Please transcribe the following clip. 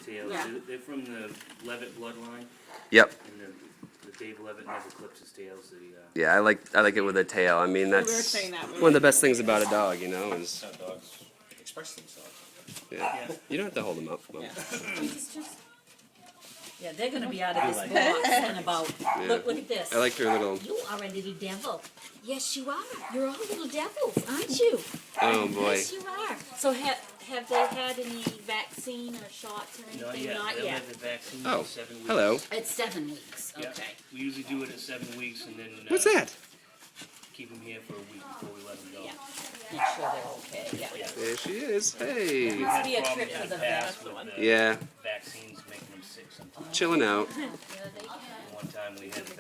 tails. Yeah. They're from the Levitt bloodline. Yep. And the Dave Levitt never clips his tails. Yeah, I like it with a tail. I mean, We were that's saying that. one of the best things about a dog, you know, is That's how dogs express themselves. yeah. You don't have to hold them up. Mom. Yeah, they're gonna be out of this box in about, look at this. I liked her little. You are a little devil. Yes, you are. You're all little devils, aren't you? Oh boy. Yes, you are. So have they had any vaccine or shots or anything? Not yet. Not They'll yet. have the vaccine Oh, in 7 weeks. hello. It's 7 weeks. Yeah. Okay. We usually do it at 7 weeks and then What's that? keep them here for a week before we let them go. Yeah. Make sure they're okay. Yeah. There she is. Hey. We've Must had be a problems trip in to the past vet. with the Yeah. vaccines making them sick sometimes. Chilling out. One time we had vaccines.